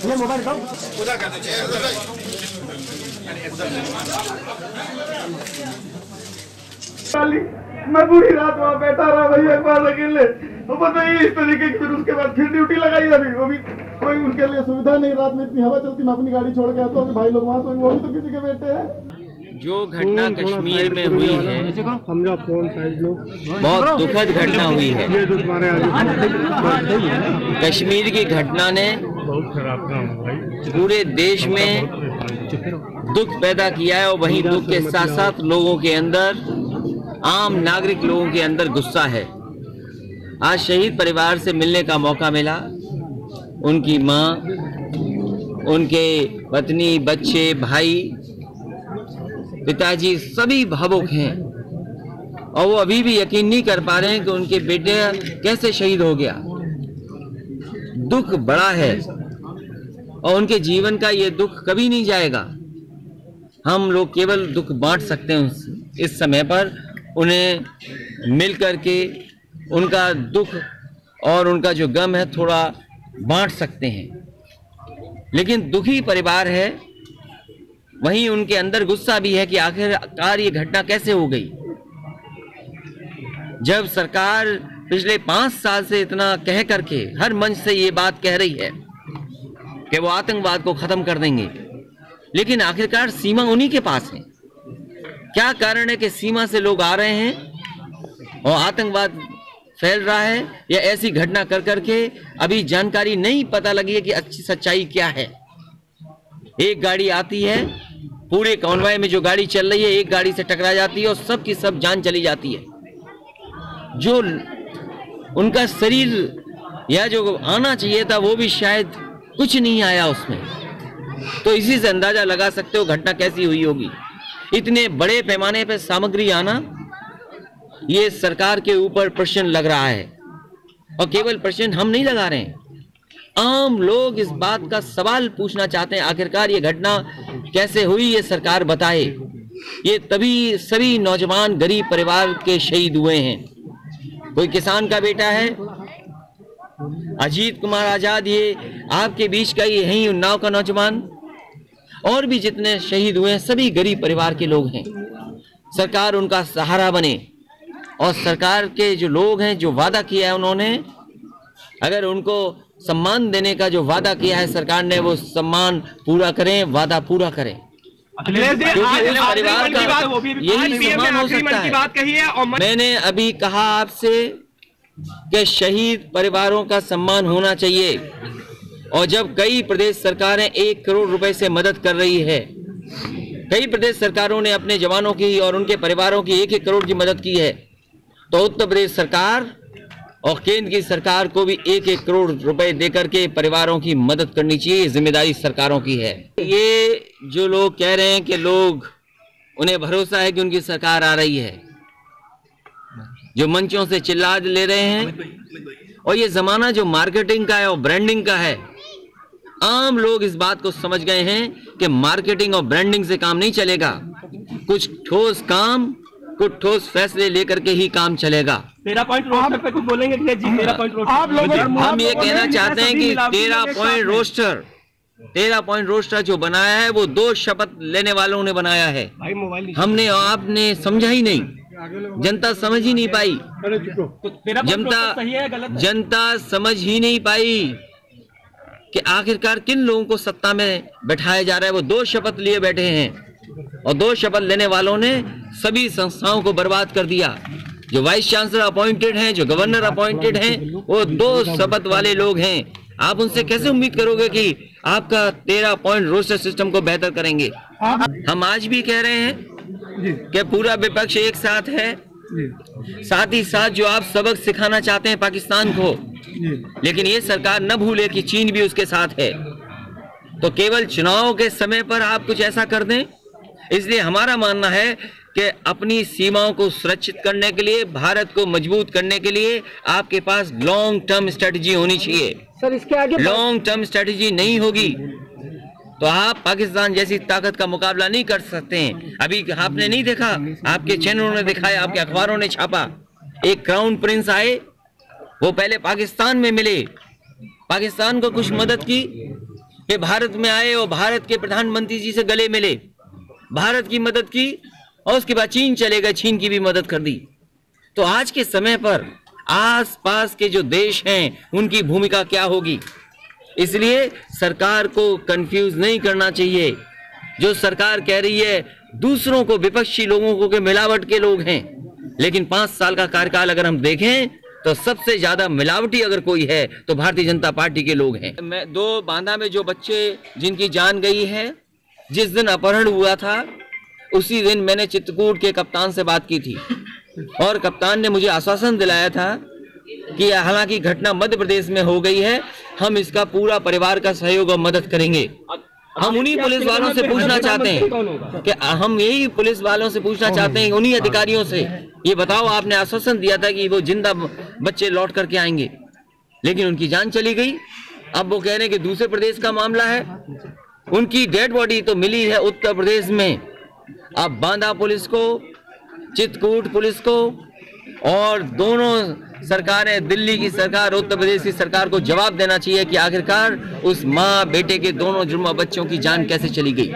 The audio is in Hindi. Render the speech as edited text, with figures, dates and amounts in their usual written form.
मोबाइल मैं पूरी रात वहाँ बैठा रहा भैया एक बार अकेले, तो बताइए इस तरीके की। फिर उसके बाद फिर ड्यूटी लगाई अभी, वो भी कोई उनके लिए सुविधा नहीं, रात में इतनी हवा चलती, मैं अपनी गाड़ी छोड़ के आता हूँ, भाई लोग वहाँ वो भी तो किसी के बेटे हैं। जो घटना कश्मीर में हुई है, बहुत दुखद घटना हुई है। कश्मीर की घटना ने पूरे देश में दुख पैदा किया है, और वहीं दुख के साथ साथ लोगों के अंदर, आम नागरिक लोगों के अंदर गुस्सा है। आज शहीद परिवार से मिलने का मौका मिला। उनकी मां, उनके पत्नी, बच्चे, भाई, पिताजी सभी भावुक हैं, और वो अभी भी यकीन नहीं कर पा रहे हैं कि उनके बेटे कैसे शहीद हो गया। दुख बड़ा है, और उनके जीवन का ये दुख कभी नहीं जाएगा। हम लोग केवल दुख बांट सकते हैं इस समय पर, उन्हें मिल करके उनका दुख और उनका जो गम है थोड़ा बांट सकते हैं। लेकिन दुखी परिवार है, वहीं उनके अंदर गुस्सा भी है कि आखिरकार ये घटना कैसे हो गई। जब सरकार पिछले 5 साल से इतना कह करके हर मंच से ये बात कह रही है कि वो आतंकवाद को खत्म कर देंगे, लेकिन आखिरकार सीमा उन्हीं के पास है। क्या कारण है कि सीमा से लोग आ रहे हैं और आतंकवाद फैल रहा है, या ऐसी घटना कर करके अभी जानकारी नहीं पता लगी है कि अच्छी सच्चाई क्या है। एक गाड़ी आती है, पूरे कॉन्वॉय में जो गाड़ी चल रही है, एक गाड़ी से टकरा जाती है और सब की सब जान चली जाती है। जो उनका शरीर या जो आना चाहिए था वो भी शायद कुछ नहीं आया उसमें। तो इसी से अंदाजा लगा सकते हो घटना कैसी हुई होगी। इतने बड़े पैमाने पर सामग्री आना, ये सरकार के ऊपर प्रश्न लग रहा है। और केवल प्रश्न हम नहीं लगा रहे हैं, आम लोग इस बात का सवाल पूछना चाहते हैं, आखिरकार ये घटना कैसे हुई, ये सरकार बताए। ये तभी सभी नौजवान गरीब परिवार के शहीद हुए हैं। कोई किसान का बेटा है, अजीत कुमार आजाद, ये आपके बीच का ही यही उन्नाव का नौजवान, और भी जितने शहीद हुए हैं सभी गरीब परिवार के लोग हैं। सरकार उनका सहारा बने, और सरकार के जो लोग हैं, जो वादा किया है उन्होंने, अगर उनको सम्मान देने का जो वादा किया है सरकार ने, वो सम्मान पूरा करें, वादा पूरा करें। क्योंकि उस परिवार का यही सम्मान हो सकता है। मैंने अभी कहा आपसे कि शहीद परिवारों का सम्मान होना चाहिए, और जब कई प्रदेश सरकारें 1 करोड़ रुपए से मदद कर रही है, कई प्रदेश सरकारों ने अपने जवानों की और उनके परिवारों की 1-1 करोड़ की मदद की है, तो उत्तर प्रदेश सरकार और केंद्र की सरकार को भी 1-1 करोड़ रुपए देकर के परिवारों की मदद करनी चाहिए। जिम्मेदारी सरकारों की है। ये जो लोग कह रहे हैं कि लोग, उन्हें भरोसा है कि उनकी सरकार आ रही है, जो मंचों से चिल्ला ले रहे हैं, और ये जमाना जो मार्केटिंग का है और ब्रांडिंग का है, आम लोग इस बात को समझ गए हैं कि मार्केटिंग और ब्रांडिंग से काम नहीं चलेगा। कुछ ठोस काम, कुछ ठोस फैसले लेकर के ही काम चलेगा। 13 पॉइंट रोस्टर पे कुछ बोलेंगे कि जी 13 पॉइंट रोस्टर, हम ये कहना चाहते हैं कि 13 पॉइंट रोस्टर जो बनाया है वो 2 शपथ लेने वालों ने बनाया है। हमने आपने समझा ही नहीं, जनता समझ ही नहीं पाई, जनता समझ ही नहीं पाई कि आखिरकार किन लोगों को सत्ता में बैठाया जा रहा है। वो 2 शपथ लिए बैठे हैं, और 2 शपथ लेने वालों ने सभी संस्थाओं को बर्बाद कर दिया। जो वाइस चांसलर अपॉइंटेड हैं, जो गवर्नर अपॉइंटेड हैं, वो 2 शपथ वाले लोग हैं। आप उनसे कैसे उम्मीद करोगे कि आपका 13 पॉइंट रोस्टर सिस्टम को बेहतर करेंगे। हम आज भी कह रहे हैं कि पूरा विपक्ष एक साथ है, साथ ही साथ जो आप सबक सिखाना चाहते हैं पाकिस्तान को, लेकिन ये सरकार न भूले कि चीन भी उसके साथ है। तो केवल चुनाव के समय पर आप कुछ ऐसा कर दें, इसलिए हमारा मानना है कि अपनी सीमाओं को सुरक्षित करने के लिए, भारत को मजबूत करने के लिए आपके पास लॉन्ग टर्म स्ट्रेटजी होनी चाहिए। सर इसके आगे लॉन्ग टर्म स्ट्रेटजी नहीं होगी तो आप पाकिस्तान जैसी ताकत का मुकाबला नहीं कर सकते हैं। अभी आपने नहीं देखा, आपके चैनलों ने दिखाया, आपके अखबारों ने छापा, एक क्राउन प्रिंस आए, वो पहले पाकिस्तान में मिले, पाकिस्तान को कुछ मदद की, फिर भारत में आए और भारत के प्रधानमंत्री जी से गले मिले, भारत की मदद की, और उसके बाद चीन चले गए, चीन की भी मदद कर दी। तो आज के समय पर आसपास के जो देश हैं उनकी भूमिका क्या होगी, इसलिए सरकार को कंफ्यूज नहीं करना चाहिए। जो सरकार कह रही है दूसरों को, विपक्षी लोगों को कि मिलावट के लोग हैं, लेकिन 5 साल का कार्यकाल अगर हम देखें तो सबसे ज्यादा मिलावटी अगर कोई है तो भारतीय जनता पार्टी के लोग हैं। मैं 2 बांदा में जो बच्चे जिनकी जान गई है, जिस दिन अपहरण हुआ था उसी दिन मैंने चित्रकूट के कप्तान से बात की थी और कप्तान ने मुझे आश्वासन दिलाया था कि हालांकि घटना मध्य प्रदेश में हो गई है, हम इसका पूरा परिवार का सहयोग और मदद करेंगे। हम उन्हीं पुलिस वालों से पूछना चाहते हैं कि हम यही पुलिस वालों से पूछना चाहते हैं, उन्हीं अधिकारियों से, ये बताओ आपने आश्वासन दिया था कि वो जिंदा बच्चे लौट करके आएंगे, लेकिन उनकी जान चली गई। अब वो कह रहे हैं कि दूसरे प्रदेश का मामला है, उनकी डेड बॉडी तो मिली है उत्तर प्रदेश में। अब बांदा पुलिस को, चित्रकूट पुलिस को और दोनों सरकारें, दिल्ली की सरकार, उत्तर प्रदेश की सरकार को जवाब देना चाहिए कि आखिरकार उस माँ बेटे के दोनों जुड़वा बच्चों की जान कैसे चली गई।